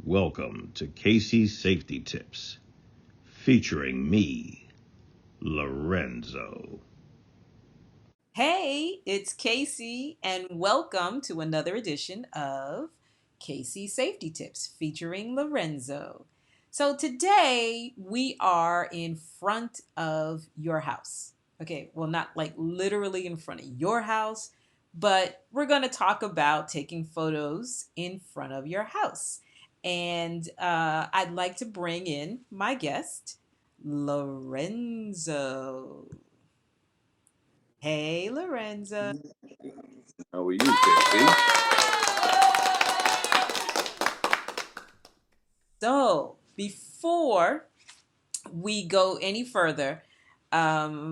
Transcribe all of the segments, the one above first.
Welcome to Casey's Safety Tips, featuring me, Lorenzo. Hey, it's Casey, and welcome to another edition of Casey Safety Tips featuring Lorenzo. So, today we are in front of your house. Okay, well, not like literally in front of your house, but we're going to talk about taking photos in front of your house. And I'd like to bring in my guest, Lorenzo. Hey, Lorenzo. How are you, Casey? So, before we go any further, let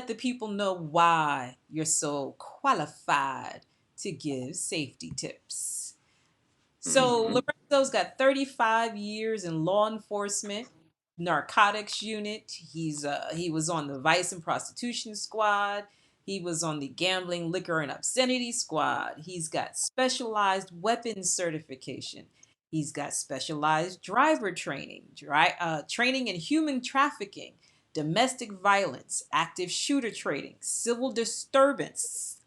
the people know why you're so qualified to give safety tips. So, Hmm. Lorenzo's got 35 years in law enforcement, narcotics unit. He was on the vice and prostitution squad. He was on the gambling, liquor, and obscenity squad. He's got specialized weapons certification. He's got specialized driver training, training in human trafficking, domestic violence, active shooter training, civil disturbance,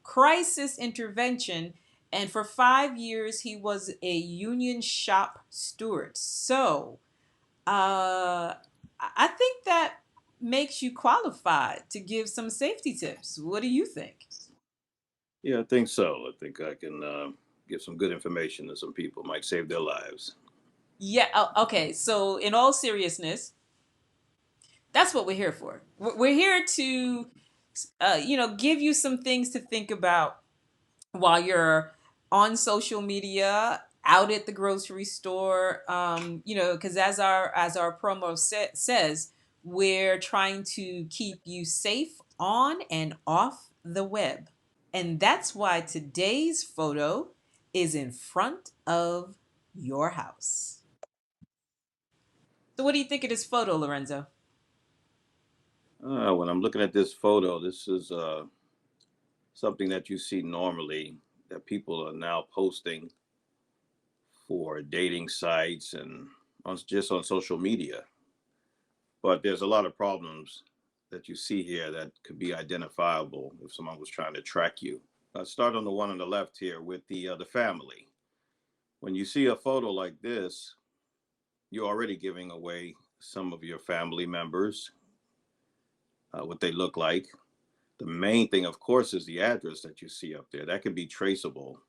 crisis intervention, and for 5 years he was a union shop steward. So I think that makes you qualified to give some safety tips. What do you think? Yeah, I think so. I think I can give some good information to some people. Might save their lives. Yeah. Okay. So, in all seriousness, that's what we're here for. We're here to, give you some things to think about while you're on social media, out at the grocery store. Because as our promo says, we're trying to keep you safe on and off the web, and that's why today's photo is in front of your house. So, what do you think of this photo, Lorenzo? When I'm looking at this photo, this is something that you see normally that people are now posting for dating sites and just on social media. But there's a lot of problems that you see here that could be identifiable if someone was trying to track you. Let's start on the one on the left here with the family. When you see a photo like this, you're already giving away some of your family members, what they look like. The main thing, of course, is the address that you see up there. That can be traceable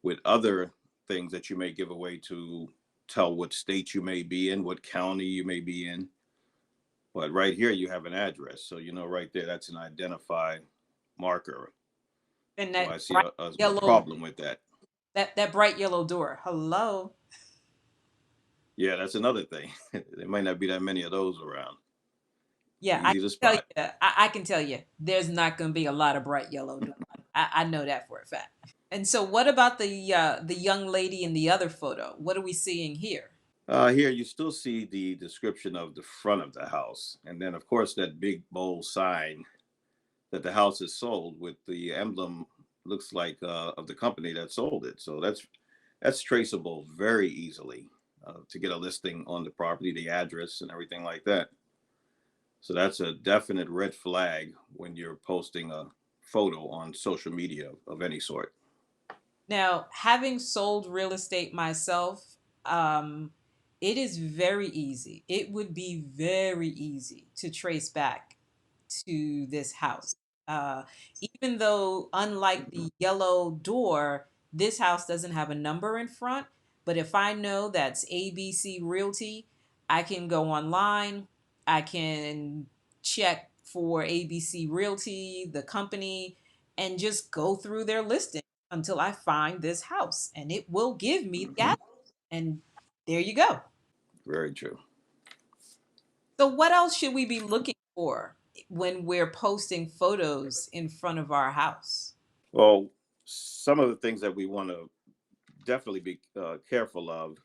with other things that you may give away to tell what state you may be in, what county you may be in. But right here, you have an address. So, you know, right there, that's an identified marker. And So that I see bright a yellow, problem with that. that bright yellow door. Hello. Yeah, that's another thing. There might not be that many of those around. Yeah, I Easy to can tell you. spot. I can tell you, there's not going to be a lot of bright yellow doors. I know that for a fact. And so, what about the young lady in the other photo? What are we seeing here? Here you still see the description of the front of the house, and then of course that big bold sign that the house is sold with the emblem looks like of the company that sold it. So that's traceable very easily to get a listing on the property, the address, and everything like that. So that's a definite red flag when you're posting a photo on social media of any sort. Now, having sold real estate myself, it is very easy. It would be very easy to trace back to this house. Uh, Even though, unlike the yellow door, this house doesn't have a number in front. But if I know that's ABC Realty, I can go online. I can check for ABC Realty, the company, and just go through their listing until I find this house. And it will give me the Hmm. address. And there you go. Very true. So, what else should we be looking for when we're posting photos in front of our house? Well, some of the things that we want to definitely be careful of.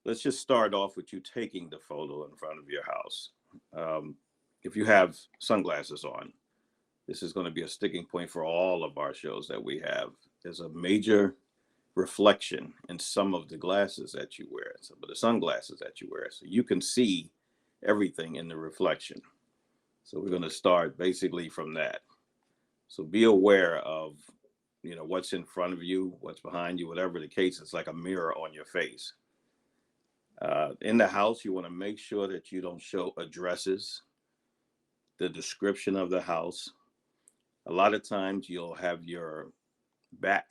Let's just start off with you taking the photo in front of your house. Um, if you have sunglasses on, this is going to be a sticking point for all of our shows that we have. There's a major reflection in some of the glasses that you wear, some of the sunglasses that you wear. So you can see everything in the reflection. So we're going to start basically from that. So be aware of, what's in front of you, what's behind you, whatever the case. It's like a mirror on your face. In the house, you want to make sure that you don't show addresses, the description of the house. A lot of times you'll have your back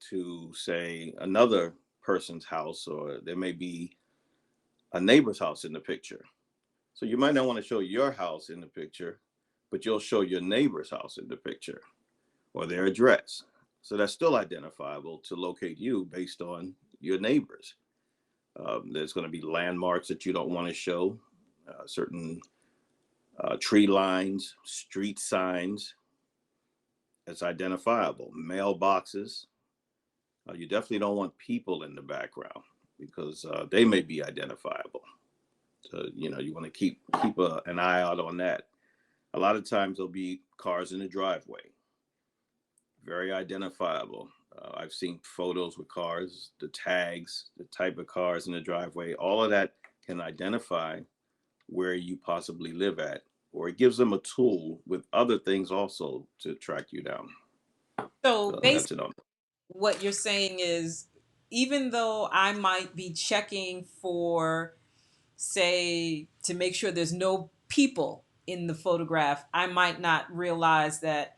to, say, another person's house, or there may be a neighbor's house in the picture. So you might not want to show your house in the picture, but you'll show your neighbor's house in the picture or their address. So that's still identifiable to locate you based on your neighbors. There's going to be landmarks that you don't want to show, certain tree lines, street signs. That's identifiable. Mailboxes. You definitely don't want people in the background because they may be identifiable. So you want to keep an eye out on that. A lot of times there'll be cars in the driveway, very identifiable. I've seen photos with cars, the tags, the type of cars in the driveway. All of that can identify where you possibly live at, or it gives them a tool with other things also to track you down. So So that's basically, it on. what you're saying is, even though I might be checking for, say, to make sure there's no people in the photograph, I might not realize that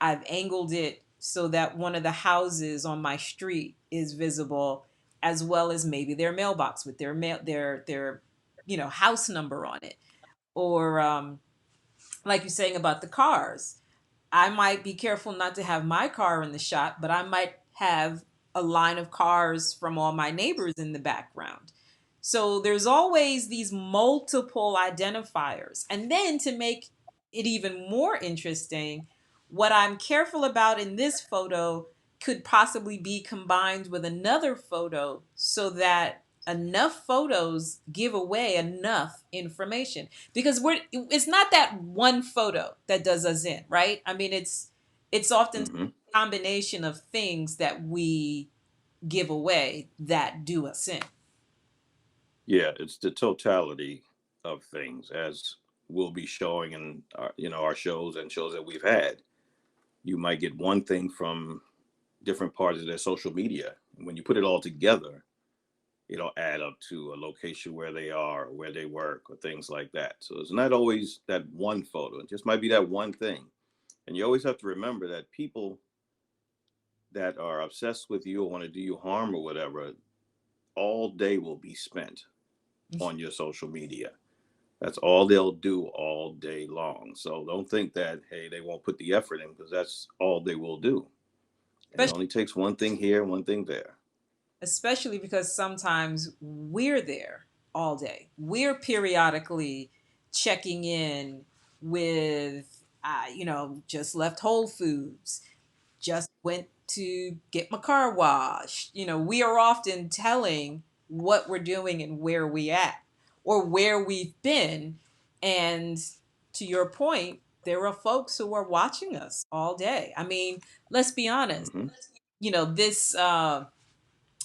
I've angled it so that one of the houses on my street is visible, as well as maybe their mailbox with their house number on it, or like you're saying about the cars. I might be careful not to have my car in the shot, but I might have a line of cars from all my neighbors in the background. So there's always these multiple identifiers. And then to make it even more interesting, what I'm careful about in this photo could possibly be combined with another photo so that enough photos give away enough information, because it's not that one photo that does us in, right? I mean, it's often Mm-hmm. a combination of things that we give away that do us in. Yeah, it's the totality of things, as we'll be showing in our shows and shows that we've had. You might get one thing from different parts of their social media. When you put it all together, it'll add up to a location where they are, or where they work, or things like that. So it's not always that one photo. It just might be that one thing. And you always have to remember that people that are obsessed with you or want to do you harm or whatever, all day will be spent on your social media. That's all they'll do all day long. So don't think that, hey, they won't put the effort in, because that's all they will do. And it especially, only takes one thing here, one thing there. especially because sometimes we're there all day. We're periodically checking in with, just left Whole Foods, just went to get my car washed. We are often telling what we're doing and where we at or where we've been. And to your point, there are folks who are watching us all day. I mean, let's be honest. Hmm. This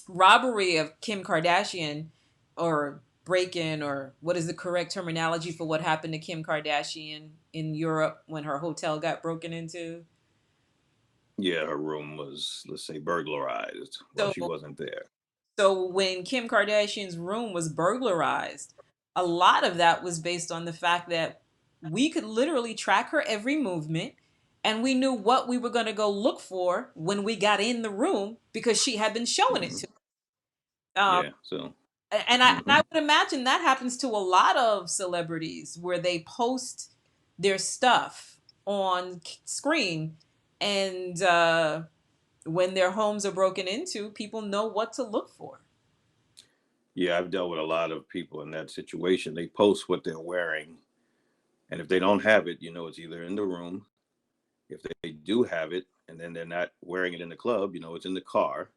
robbery of Kim Kardashian, or break in, or what is the correct terminology for what happened to Kim Kardashian in Europe when her hotel got broken into? Yeah, her room was, let's say, burglarized while So she wasn't there. So when Kim Kardashian's room was burglarized, a lot of that was based on the fact that we could literally track her every movement, and we knew what we were going to go look for when we got in the room because she had been showing it Hmm. to us. Yeah, so. And I Hmm. would imagine that happens to a lot of celebrities where they post their stuff on screen, and when their homes are broken into, people know what to look for. Yeah, I've dealt with a lot of people in that situation. They post what they're wearing, and if they don't have it, it's either in the room. If they do have it, and then they're not wearing it in the club, it's in the car.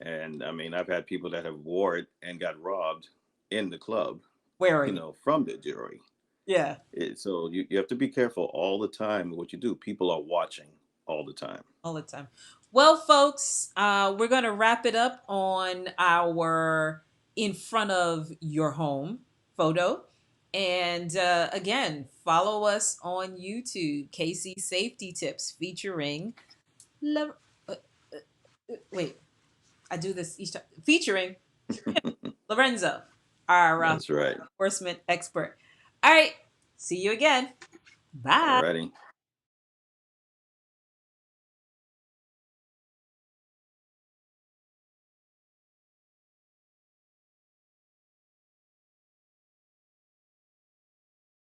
And I mean, I've had people that have wore it and got robbed in the club, Wearing it. from the jewelry. Yeah. So you have to be careful all the time with what you do. People are watching all the time. All the time. Well, folks, we're going to wrap it up on our in front of your home photo. And again, follow us on YouTube, KC Safety Tips, featuring. Le- uh, wait, I do this each time. Featuring Lorenzo, our That's right. enforcement expert. All right, see you again. Bye. Alrighty.